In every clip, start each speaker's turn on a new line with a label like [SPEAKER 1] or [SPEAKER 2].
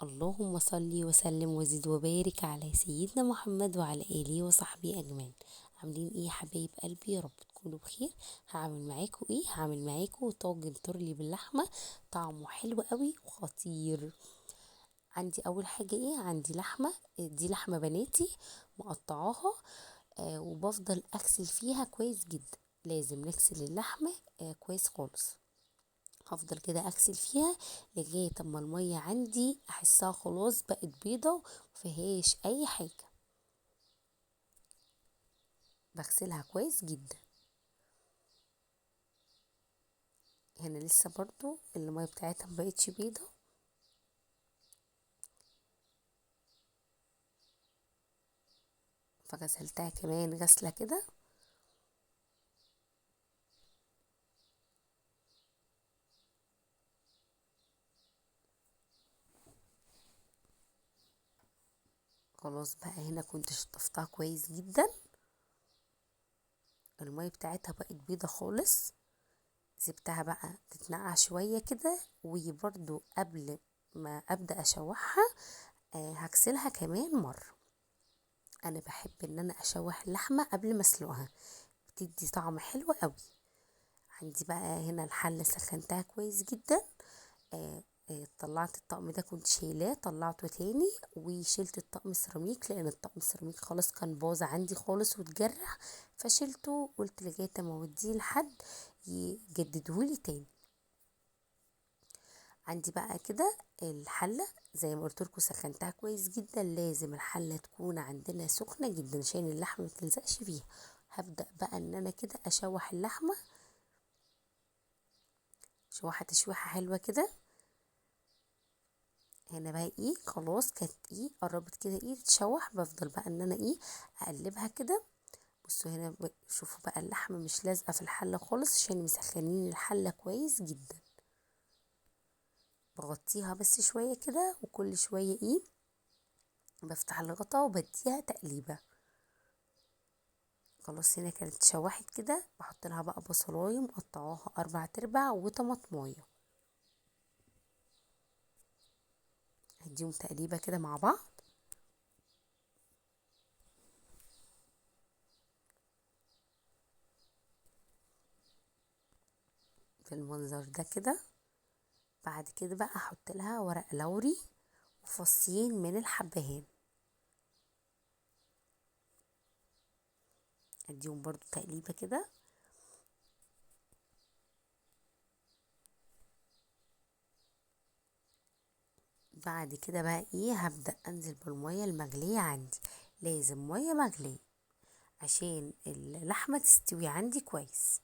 [SPEAKER 1] اللهم صل وسلم وزد وبارك على سيدنا محمد وعلى آله وصحبه أجمعين. عاملين ايه يا حبايب قلبي؟ يا رب تكونوا بخير. هعمل معاكم طاجن تورلي باللحمة، طعمه حلو قوي وخطير. عندي اول حاجة ايه؟ عندي لحمة، دي لحمة بناتي مقطعاها. وبفضل اغسل فيها كويس جدا. لازم نغسل اللحمة كويس خالص. هفضل كده اغسل فيها لغايه اما الميه عندي احسها خلاص بقت بيضه مفيهاش اي حاجه. بغسلها كويس جدا. هنا لسه برضو الميه بتاعتها مبقتش بيضه. فغسلتها كمان غسله كده. خلاص بقى هنا كنت شطفتها كويس جدا. الميه بتاعتها بقت بيضه خالص. سبتها بقى تتنقع شويه كده، وبرضو قبل ما ابدا اشوحها هغسلها كمان مره. انا بحب ان انا اشوح اللحمه قبل ما اسلقها، بتدي طعم حلو قوي. عندي بقى هنا الحله سخنتها كويس جدا. طلعت الطقم ده كنت شايلاه، طلعته تاني وشلت الطقم السيراميك لان الطقم السيراميك خلاص كان باظ عندي خالص واتجرح. فشلته، قلت لغايه ما اوديه لحد يجددهولي تاني. عندي بقى كده الحله زي ما قلت لكم سخنتها كويس جدا. لازم الحله تكون عندنا سخنه جدا عشان اللحمه متلزقش فيها. هبدا بقى ان انا كده اشوح اللحمه شوحه تشويحه حلوه كده. هنا بقى ايه، خلاص كانت ايه قربت كده ايه تتشوح. بفضل بقى ان انا ايه اقلبها كده. بصوا هنا شوفوا بقى اللحمه مش لازقه في الحله خالص عشان مسخنين الحله كويس جدا. بغطيها بس شويه كده، وكل شويه ايه بفتح الغطا وبديها تقليبه. خلاص هنا كانت اتشوحت كده. بحط لها بقى بصلايه مقطعاها 4/4 وطماطمايه. هديهم تقليبه كده مع بعض في المنظر ده كده. بعد كده بقى احط لها ورق لوري وفصين من الحبهان. اديهم برضو تقليبه كده. بعد كده بقى ايه هبدأ انزل بالمية المغلية عندي. لازم مية مغلية عشان اللحمة تستوي عندي كويس.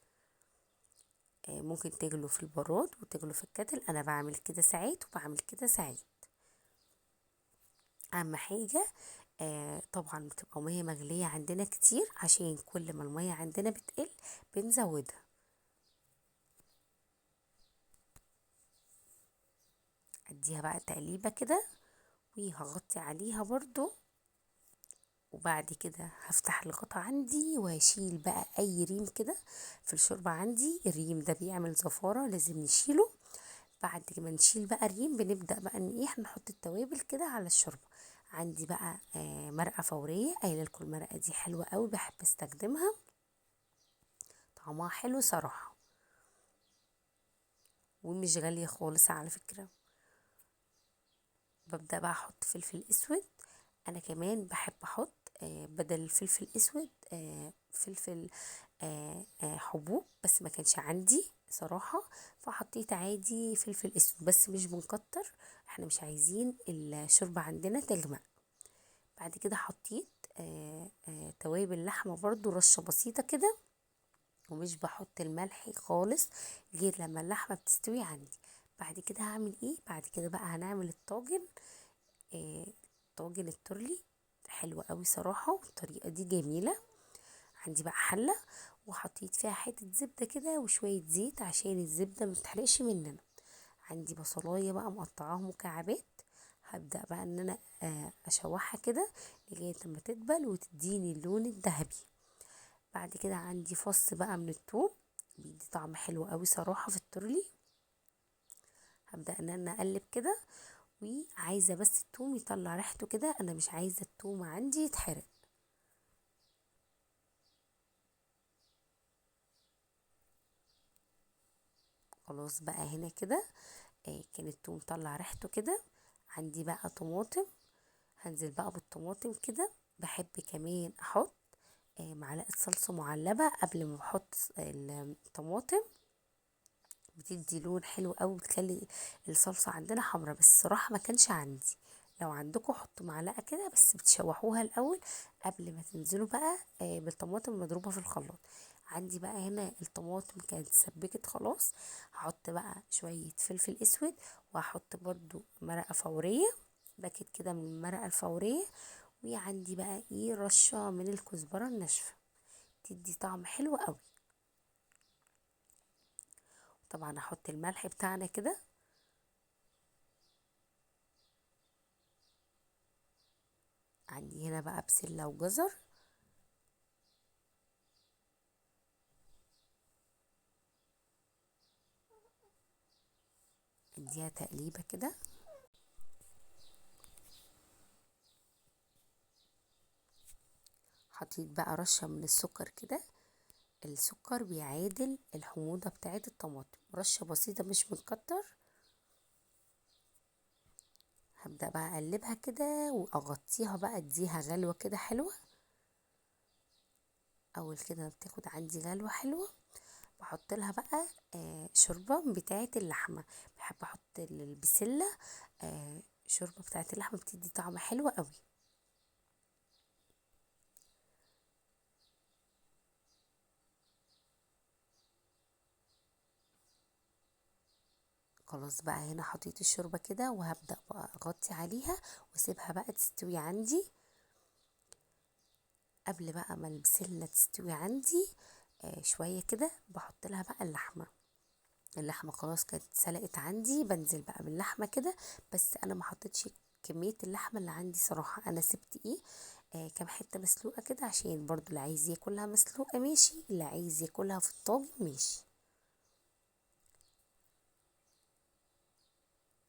[SPEAKER 1] ممكن تغلو في البراد وتغلو في الكتل، انا بعمل كده ساعات وبعمل كده ساعات. اهم حاجة طبعا بتبقى مية مغلية عندنا كتير عشان كل ما المية عندنا بتقل بنزودها. اديها بقى تقليبة كده وهغطي عليها برضو. وبعد كده هفتح الغطا عندي واشيل بقى اي ريم كده في الشوربة. عندي الريم ده بيعمل زفارة لازم نشيله. بعد ما نشيل بقى الريم بنبدأ بقى ان ايه نحط التوابل كده على الشوربة. عندي بقى مرقة فورية، قايله لكم المرقة دي حلوة قوي بحب استخدمها، طعمها حلو صراحة ومش غالية خالص على فكرة. ببدأ بقى احط فلفل اسود. انا كمان بحب احط بدل الفلفل الاسود فلفل حبوب، بس ما كانش عندي صراحة فحطيت عادي فلفل اسود بس مش بنكتر. احنا مش عايزين الشوربة عندنا تغمق. بعد كده حطيت توابل لحمة برضو رشة بسيطة كده. ومش بحط الملح خالص غير لما اللحمة بتستوي عندي. بعد كده هعمل ايه؟ بعد كده بقى هنعمل الطاجن. آه طاجن التورلي حلو قوي صراحة والطريقة دي جميلة. عندي بقى حلة وحطيت فيها حتة زبدة كده وشوية زيت عشان الزبدة متحرقش مننا. عندي بصلاية بقى مقطعاها مكعبات. هبدأ بقى ان انا اشوحها كده لغاية لما تدبل وتديني اللون الذهبي. بعد كده عندي فص بقى من الثوم بيدي طعم حلو قوي صراحة في التورلي. هبدأ ان انا اقلب كده وعايزة بس التوم يطلع ريحته كده، انا مش عايزة التوم عندي يتحرق. خلاص بقى هنا كده كان التوم طلع ريحته كده. عندي بقى طماطم، هنزل بقى بالطماطم كده. بحب كمان احط معلقة صلصة معلبة قبل ما بحط الطماطم، بتدي لون حلو قوي، بتخلي الصلصة عندنا حمرا، بس الصراحة ما كانش عندي. لو عندكم حطوا معلقة كده، بس بتشوحوها الأول قبل ما تنزلوا بقى بالطماطم المضروبة في الخلاط. عندي بقى هنا الطماطم كانت سبكت خلاص. هحط بقى شوية فلفل اسود، وهحط برضو مرقة فورية، باكت كده من المرقة الفورية. وعندي بقى ايه رشة من الكزبرة الناشفة، تدي طعم حلو قوي. طبعا هحط الملح بتاعنا كده. عندي هنا بقى بسلة وجزر، اديها تقليبة كده. حطيت بقى رشة من السكر كده، السكر بيعادل الحموضة بتاعت الطماطم، رشة بسيطة مش بنكتر. هبدأ بقى اقلبها كده واغطيها بقى، اديها غلوة كده حلوة. اول كده ما بتاخد عندي غلوة حلوة، بحط لها بقى شوربة بتاعت اللحمة. بحب احط البسلة شوربة بتاعت اللحمة، بتدي طعم حلو قوي. خلاص بقى هنا حطيت الشوربة كده، وهبدأ بقى اغطي عليها واسيبها بقى تستوي عندي. قبل بقى ما البسلة تستوي عندي شوية كده، بحط لها بقى اللحمة. اللحمة خلاص كانت سلقت عندي، بنزل بقى باللحمة كده. بس انا ما حطيتش كمية اللحمة اللي عندي صراحة، انا سبت ايه كام حتة مسلوقة كده، عشان برضو اللي عايز ياكلها مسلوقة ماشي، اللي عايز ياكلها في الطاجن ماشي.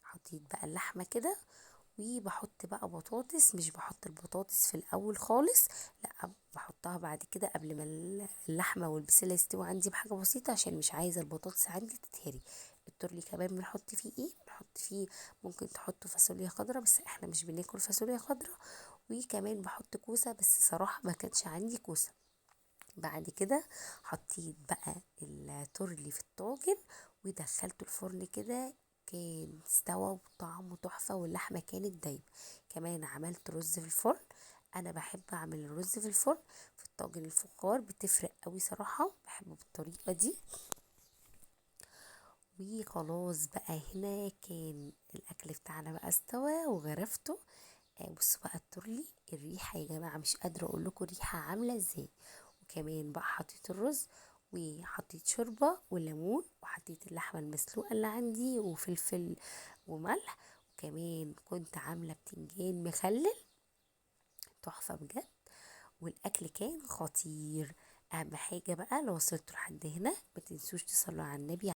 [SPEAKER 1] حطيت بقى اللحمة كده، وبحط بقى بطاطس. مش بحط البطاطس في الاول خالص، لا بحطها بعد كده قبل ما اللحمه والبسله يستوي عندي بحاجه بسيطه، عشان مش عايزه البطاطس عندي تتهري. التورلي كمان بنحط فيه ايه، بنحط فيه ممكن تحطوا فاصوليا خضراء، بس احنا مش بناكل فاصوليا خضراء. وكمان بحط كوسه، بس صراحه ما كانش عندي كوسه. بعد كده حطيت بقى التورلي في الطاجن، ودخلته الفرن كده. كان استوى وطعمه تحفة، واللحمة كانت دايبة. كمان عملت رز في الفرن. انا بحب اعمل الرز في الفرن في الطاجن الفخار، بتفرق قوي صراحة، بحبه بالطريقة دي. وخلاص بقى هنا كان الاكل بتاعنا بقى استوى وغرفته. بصوا بقى التورلي، الريحة يا جماعة مش قادرة اقول لكم الريحة عاملة ازاي. وكمان بقى حطيت الرز، وحطيت شوربة وليمون، وحطيت اللحمة المسلوقة اللي عندي وفلفل وملح. وكمان كنت عاملة بتنجان مخلل، تحفة بجد. والاكل كان خطير. اهم حاجة بقى لو وصلتوا لحد هنا ما تنسوش تصلوا على النبي.